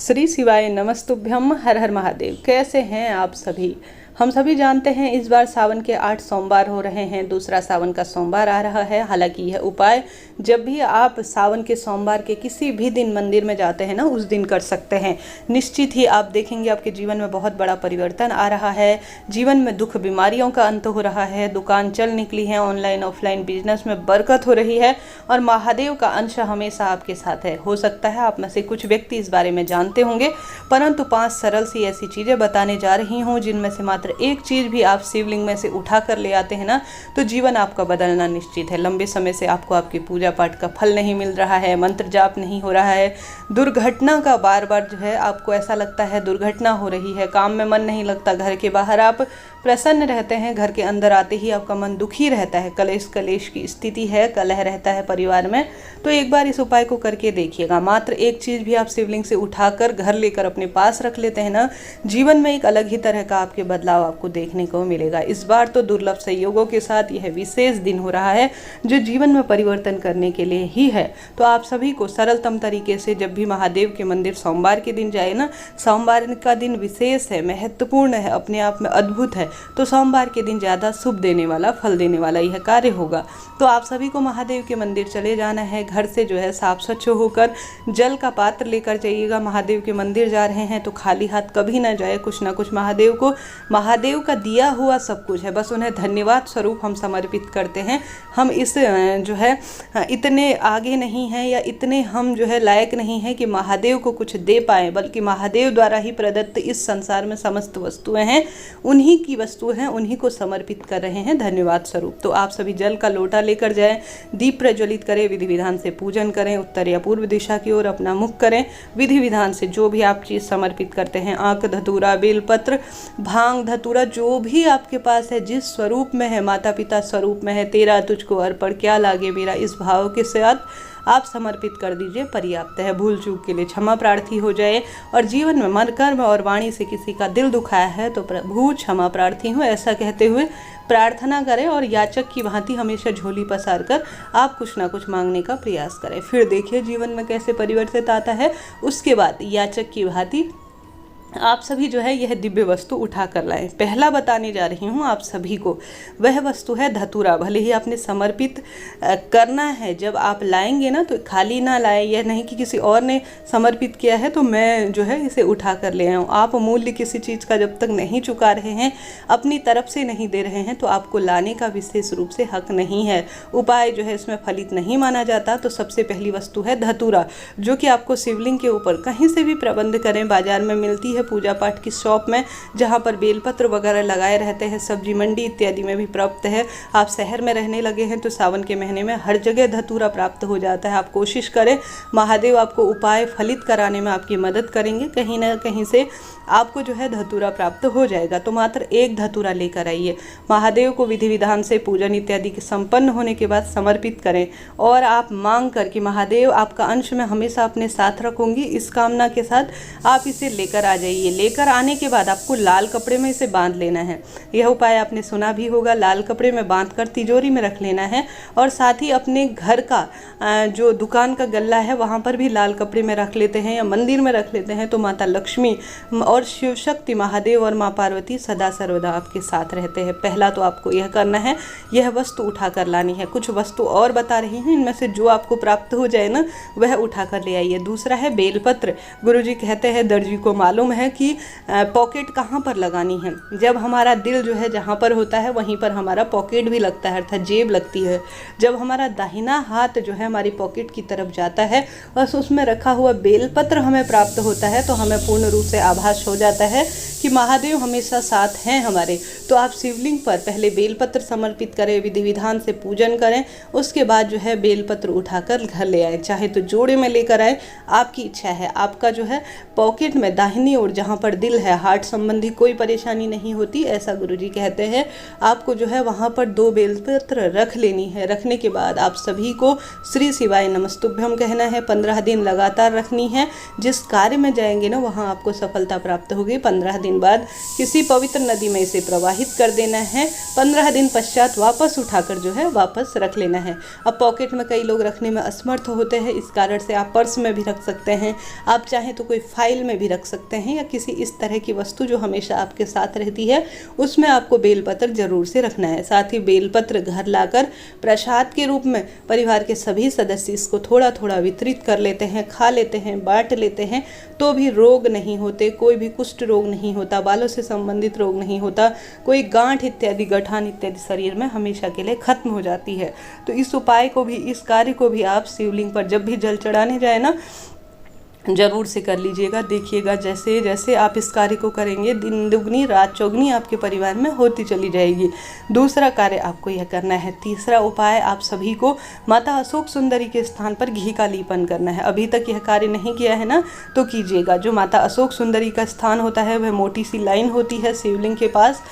श्री शिवाय नमस्तुभ्यम। हर हर महादेव। कैसे हैं आप सभी? हम सभी जानते हैं इस बार सावन के 8 सोमवार हो रहे हैं। दूसरा सावन का सोमवार आ रहा है। हालांकि यह उपाय जब भी आप सावन के सोमवार के किसी भी दिन मंदिर में जाते हैं ना, उस दिन कर सकते हैं। निश्चित ही आप देखेंगे आपके जीवन में बहुत बड़ा परिवर्तन आ रहा है। जीवन में दुख बीमारियों का अंत हो रहा है। दुकान चल निकली है। ऑनलाइन ऑफलाइन बिजनेस में बरकत हो रही है और महादेव का अंश हमेशा आपके साथ है। हो सकता है आप में से कुछ व्यक्ति इस बारे में जानते होंगे, परंतु 5 सरल सी ऐसी चीज़ें बताने जा रही हूँ जिनमें से मात्र एक चीज़ भी आप शिवलिंग में से उठा कर ले आते हैं ना, तो जीवन आपका बदलना निश्चित है। लंबे समय से आपको आपकी पूजा पाठ का फल नहीं मिल रहा है, मंत्र जाप नहीं हो रहा है, दुर्घटना का बार बार जो है आपको ऐसा लगता है दुर्घटना हो रही है, काम में मन नहीं लगता, घर के बाहर आप प्रसन्न रहते हैं, घर के अंदर आते ही आपका मन दुखी रहता है, कलेश कलेश की स्थिति है, कलह रहता है परिवार में, तो एक बार इस उपाय को करके देखिएगा। मात्र एक चीज़ भी आप शिवलिंग से उठाकर घर लेकर अपने पास रख लेते हैं ना, जीवन में एक अलग ही तरह का आपके बदलाव आपको देखने को मिलेगा। इस बार तो दुर्लभ संयोगों के साथ यह विशेष दिन हो रहा है जो जीवन में परिवर्तन करने के लिए ही है। तो आप सभी को सरलतम तरीके से जब भी महादेव के मंदिर सोमवार के दिन जाए ना, सोमवार का दिन विशेष है, महत्वपूर्ण है, अपने आप में अद्भुत है, तो सोमवार के दिन ज़्यादा शुभ देने वाला, फल देने वाला यह कार्य होगा। तो आप सभी को महादेव के मंदिर चले जाना है। घर से जो है साफ स्वच्छ होकर जल का पात्र लेकर जाइएगा। महादेव के मंदिर जा रहे हैं तो खाली हाथ कभी ना जाए। कुछ ना कुछ महादेव का दिया हुआ सब कुछ है, बस उन्हें धन्यवाद स्वरूप हम समर्पित करते हैं। हम इस जो है इतने आगे नहीं हैं या इतने हम जो है लायक नहीं हैं कि महादेव को कुछ दे पाएँ, बल्कि महादेव द्वारा ही प्रदत्त इस संसार में समस्त वस्तुएं हैं, उन्हीं की वस्तु हैं, उन्हीं को समर्पित कर रहे हैं धन्यवाद स्वरूप। तो आप सभी जल का लोटा लेकर जाएं, दीप प्रज्वलित करें, विधि विधान से पूजन करें, उत्तर या पूर्व दिशा की ओर अपना मुख करें। विधि विधान से जो भी आप चीज़ समर्पित करते हैं, आंख धतूरा, बेलपत्र, भांग धतूरा, जो भी आपके पास है, जिस स्वरूप में है, माता पिता स्वरूप में है, तेरा तुझको अर्पण क्या लागे मेरा, इस भाव के साथ आप समर्पित कर दीजिए, पर्याप्त है। भूल चूक के लिए क्षमा प्रार्थी हो जाए और जीवन में मन कर्म और वाणी से किसी का दिल दुखाया है तो प्रभु क्षमा प्रार्थी हूँ, ऐसा कहते हुए प्रार्थना करें और याचक की भांति हमेशा झोली पसार कर आप कुछ ना कुछ मांगने का प्रयास करें। फिर देखिए जीवन में कैसे परिवर्तित आता है। उसके बाद याचक की भांति आप सभी जो है यह दिव्य वस्तु उठा कर लाएं। पहला बताने जा रही हूँ आप सभी को, वह वस्तु है धतूरा। भले ही आपने समर्पित करना है, जब आप लाएंगे ना तो खाली ना लाएं। यह नहीं कि किसी और ने समर्पित किया है तो मैं जो है इसे उठा कर ले आऊँ। आप मूल्य किसी चीज़ का जब तक नहीं चुका रहे हैं, अपनी तरफ से नहीं दे रहे हैं, तो आपको लाने का विशेष रूप से हक नहीं है। उपाय जो है इसमें फलित नहीं माना जाता। तो सबसे पहली वस्तु है धतूरा, जो कि आपको शिवलिंग के ऊपर कहीं से भी प्रबंध करें, बाजार में मिलती है, पूजा पाठ की शॉप में जहाँ पर बेलपत्र वगैरह लगाए रहते हैं, सब्जी मंडी इत्यादि में भी प्राप्त है। आप शहर में रहने लगे हैं तो सावन के महीने में हर जगह धतूरा प्राप्त हो जाता है। आप कोशिश करें, महादेव आपको उपाय फलित कराने में आपकी मदद करेंगे। कहीं ना कहीं से आपको जो है धतूरा प्राप्त हो जाएगा। तो मात्र एक धतूरा लेकर आइए, महादेव को विधि विधान से पूजन इत्यादि के संपन्न होने के बाद समर्पित करें और आप मांग कर कि महादेव आपका अंश मैं हमेशा अपने साथ रखूंगी, इस कामना के साथ आप इसे लेकर आ जाइए। लेकर आने के बाद आपको लाल कपड़े में इसे बांध लेना है। यह उपाय आपने सुना भी होगा, लाल कपड़े में बांधकर तिजोरी में रख लेना है और साथ ही अपने घर का जो दुकान का गल्ला है वहाँ पर भी लाल कपड़े में रख लेते हैं या मंदिर में रख लेते हैं, तो माता लक्ष्मी और शिव शक्ति महादेव और माँ पार्वती सदा सर्वदा आपके साथ रहते हैं। पहला तो आपको यह करना है, यह वस्तु उठा कर लानी है। कुछ वस्तु और बता रही हैं, इनमें से जो आपको प्राप्त हो जाए ना वह उठा कर ले आइए। दूसरा है बेलपत्र। गुरुजी कहते हैं दर्जी को मालूम है कि पॉकेट कहाँ पर लगानी है। जब हमारा दिल जो है जहाँ पर होता है वहीं पर हमारा पॉकेट भी लगता है, अर्थात जेब लगती है। जब हमारा दाहिना हाथ जो है हमारी पॉकेट की तरफ जाता है बस उसमें रखा हुआ बेलपत्र हमें प्राप्त होता है, तो हमें पूर्ण रूप से आभास हो जाता है कि महादेव हमेशा साथ हैं हमारे। तो आप शिवलिंग पर पहले बेलपत्र समर्पित करें, विधि विधान से पूजन करें, उसके बाद जो है बेलपत्र उठाकर घर ले आए। चाहे तो जोड़े में लेकर आए, आपकी इच्छा है। आपका जो है पॉकेट में दाहिनी ओर जहाँ पर दिल है, हार्ट संबंधी कोई परेशानी नहीं होती, ऐसा गुरुजी कहते हैं। आपको जो है वहाँ पर 2 बेलपत्र रख लेनी है। रखने के बाद आप सभी को श्री शिवाय नमस्तुभ्यम कहना है। 15 दिन लगातार रखनी है। जिस कार्य में जाएंगे ना वहाँ आपको सफलता प्राप्त होगी। 15 दिन दिन बाद किसी पवित्र नदी में इसे प्रवाहित कर देना है। 15 दिन पश्चात वापस उठाकर जो है वापस रख लेना है। अब पॉकेट में कई लोग रखने में असमर्थ होते हैं, इस कारण से आप पर्स में भी रख सकते हैं, आप चाहें तो कोई फाइल में भी रख सकते हैं, या किसी इस तरह की वस्तु जो हमेशा आपके साथ रहती है उसमें आपको बेलपत्र जरूर से रखना है। साथ ही बेलपत्र घर लाकर प्रसाद के रूप में परिवार के सभी सदस्य इसको थोड़ा थोड़ा वितरित कर लेते हैं, खा लेते हैं, बांट लेते हैं, तो भी रोग नहीं होते, कोई भी कुष्ठ रोग नहीं होता, बालों से संबंधित रोग नहीं होता, कोई गांठ इत्यादि गठान इत्यादि शरीर में हमेशा के लिए खत्म हो जाती है। तो इस उपाय को भी, इस कार्य को भी आप शिवलिंग पर जब भी जल चढ़ाने जाए ना, जरूर से कर लीजिएगा। देखिएगा जैसे जैसे आप इस कार्य को करेंगे, दिन दुगनी रात चौगनी आपके परिवार में होती चली जाएगी। दूसरा कार्य आपको यह करना है। तीसरा उपाय, आप सभी को माता अशोक सुंदरी के स्थान पर घी का लेपन करना है। अभी तक यह कार्य नहीं किया है ना, तो कीजिएगा। जो माता अशोक सुंदरी का स्थान होता है वह मोटी सी लाइन होती है शिवलिंग के पास,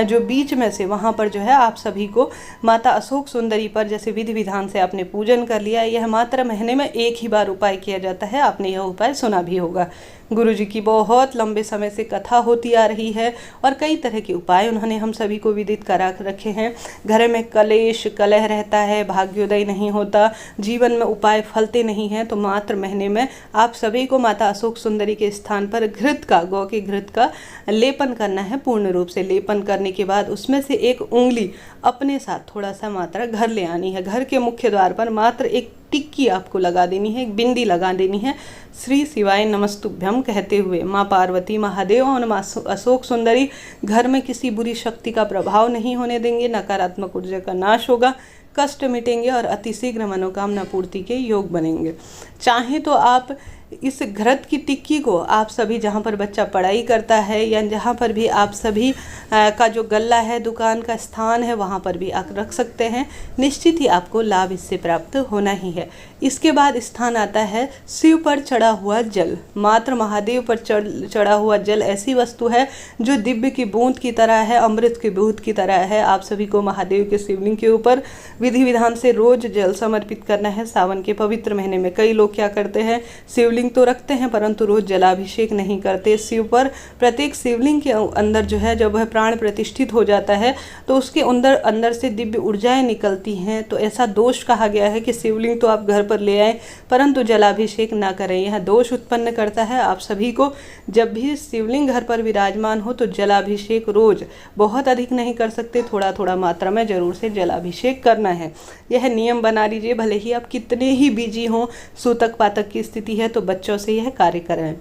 जो बीच में से, वहाँ पर जो है आप सभी को माता अशोक सुंदरी पर जैसे विधि विधान से आपने पूजन कर लिया। यह मात्र महीने में एक ही बार उपाय किया जाता है, आपने यह उपाय सुना भी होगा। गुरुजी की बहुत लंबे समय से कथा होती आ रही है और कई तरह के उपाय उन्होंने हम सभी को विदित करा रखे हैं। घर में कलेश कलह रहता है, भाग्योदय नहीं होता, जीवन में उपाय फलते नहीं हैं, तो मात्र महीने में आप सभी को माता अशोक सुंदरी के स्थान पर घृत का, गौ के घृत का लेपन करना है। पूर्ण रूप से लेपन करने के बाद उसमें से एक उंगली अपने साथ थोड़ा सा मात्रा घर ले आनी है। घर के मुख्य द्वार पर मात्र एक टिक्की आपको लगा देनी है, एक बिंदी लगा देनी है, श्री शिवाय नमस्तुभ्यम कहते हुए। माँ पार्वती, महादेव और माँ अशोक सुंदरी घर में किसी बुरी शक्ति का प्रभाव नहीं होने देंगे, नकारात्मक ऊर्जा का नाश होगा, कष्ट मिटेंगे और अतिशीघ्र मनोकामना पूर्ति के योग बनेंगे। चाहे तो आप इस घृत की टिक्की को आप सभी, जहाँ पर बच्चा पढ़ाई करता है या जहाँ पर भी आप सभी का जो गल्ला है, दुकान का स्थान है, वहाँ पर भी आप रख सकते हैं। निश्चित ही आपको लाभ इससे प्राप्त होना ही है। इसके बाद स्थान आता है शिव पर चढ़ा हुआ जल। मात्र महादेव पर चढ़ा हुआ जल ऐसी वस्तु है जो दिव्य की बूंद की तरह है, अमृत की बूंद की तरह है। आप सभी को महादेव के शिवलिंग के ऊपर विधि विधान से रोज जल समर्पित करना है। सावन के पवित्र महीने में कई लोग क्या करते हैं, शिवलिंग तो रखते हैं परंतु रोज जलाभिषेक नहीं करते। शिव पर प्रत्येक शिवलिंग के अंदर जो है, जब वह प्राण प्रतिष्ठित हो जाता है तो उसके अंदर से दिव्य ऊर्जाएं निकलती हैं। तो ऐसा दोष कहा गया है कि शिवलिंग तो आप घर पर ले आए परंतु जलाभिषेक ना करें, यह दोष उत्पन्न करता है। आप सभी को जब भी शिवलिंग घर पर विराजमान हो तो जलाभिषेक रोज, बहुत अधिक नहीं कर सकते, थोड़ा थोड़ा मात्रा में जरूर से जलाभिषेक करना है। यह नियम बना लीजिए, भले ही आप कितने ही बिजी हों, सूतक पातक की स्थिति है तो बच्चों से यह कार्य करें।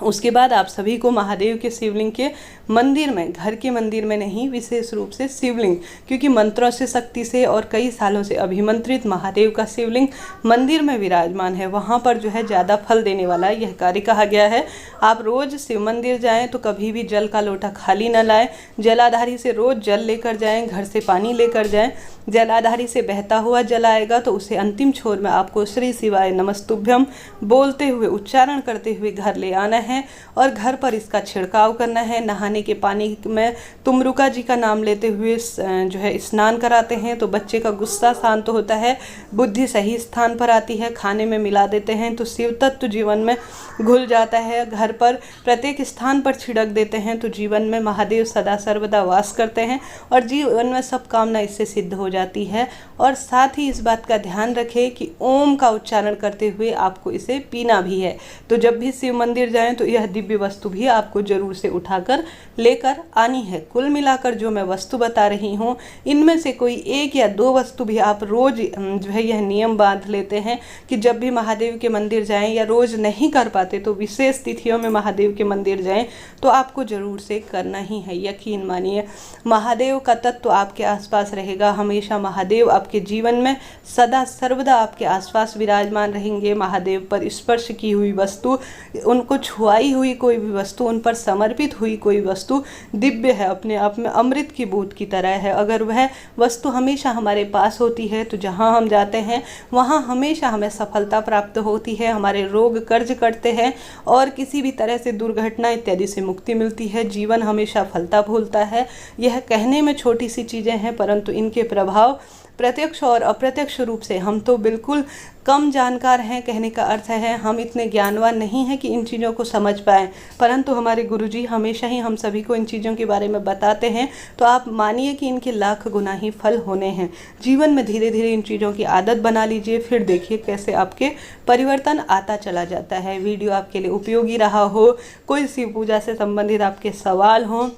उसके बाद आप सभी को महादेव के शिवलिंग के मंदिर में, घर के मंदिर में नहीं, विशेष रूप से शिवलिंग, क्योंकि मंत्रों से, शक्ति से और कई सालों से अभिमंत्रित महादेव का शिवलिंग मंदिर में विराजमान है, वहाँ पर जो है ज़्यादा फल देने वाला यह कार्य कहा गया है। आप रोज शिव मंदिर जाएं तो कभी भी जल का लोटा खाली न लाएं, जलाधारी से रोज जल लेकर जाएं, घर से पानी लेकर जाएं। जलाधारी से बहता हुआ जल आएगा तो उसे अंतिम छोर में आपको श्री शिवाय नमस्तुभ्यम बोलते हुए, उच्चारण करते हुए घर ले आना है और घर पर इसका छिड़काव करना है। नहाने के पानी में तुमरुका जी का नाम लेते हुए जो है स्नान कराते हैं तो बच्चे का गुस्सा शांत होता है, बुद्धि सही स्थान पर आती है। खाने में मिला देते हैं तो शिव तत्व जीवन में घुल जाता है। घर पर प्रत्येक स्थान पर छिड़क देते हैं तो जीवन में महादेव सदा सर्वदा वास करते हैं और जीवन में सब कामना इससे सिद्ध हो जाती है। और साथ ही इस बात का ध्यान रखें कि ओम का उच्चारण करते हुए आपको इसे पीना भी है। तो जब भी शिव मंदिर जाएं तो यह दिव्य वस्तु भी आपको जरूर से उठाकर लेकर आनी है। कुल मिलाकर जो मैं वस्तु बता रही हूँ, इनमें से कोई एक या दो वस्तु भी आप रोज जो है यह नियम बांध लेते हैं कि जब भी महादेव के मंदिर जाएं, या रोज नहीं कर पाते तो विशेष तिथियों में महादेव के मंदिर जाएं, तो आपको जरूर से करना ही है। यकीन मानिए, महादेव का तत्व आपके आसपास रहेगा हमेशा। महादेव आपके जीवन में सदा सर्वदा आपके आसपास विराजमान रहेंगे। महादेव पर स्पर्श की हुई वस्तु, उनको छुआई हुई कोई भी वस्तु, उन पर समर्पित हुई कोई वस्तु दिव्य है, अपने आप में अमृत की बूंद की तरह है। अगर वह वस्तु हमेशा हमारे पास होती है तो जहाँ हम जाते हैं वहाँ हमेशा हमें सफलता प्राप्त होती है, हमारे रोग कर्ज कटते हैं और किसी भी तरह से दुर्घटना इत्यादि से मुक्ति मिलती है। जीवन हमेशा फलता फूलता है। यह कहने में छोटी सी चीज़ें हैं परंतु इनके प्रभाव प्रत्यक्ष और अप्रत्यक्ष रूप से हम तो बिल्कुल कम जानकार हैं। कहने का अर्थ है हम इतने ज्ञानवान नहीं हैं कि इन चीज़ों को समझ पाएँ, परंतु हमारे गुरुजी हमेशा ही हम सभी को इन चीज़ों के बारे में बताते हैं। तो आप मानिए कि इनके लाख गुना ही फल होने हैं। जीवन में धीरे धीरे इन चीज़ों की आदत बना लीजिए, फिर देखिए कैसे आपके परिवर्तन आता चला जाता है। वीडियो आपके लिए उपयोगी रहा हो, कोई शिव पूजा से संबंधित आपके सवाल हों,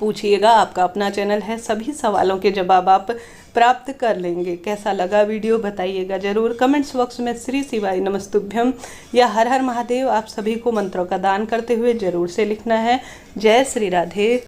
पूछिएगा। आपका अपना चैनल है, सभी सवालों के जवाब आप प्राप्त कर लेंगे। कैसा लगा वीडियो बताइएगा ज़रूर। कमेंट्स बॉक्स में श्री शिवाय नमस्तुभ्यम या हर हर महादेव आप सभी को मंत्रों का दान करते हुए ज़रूर से लिखना है। जय श्री राधे।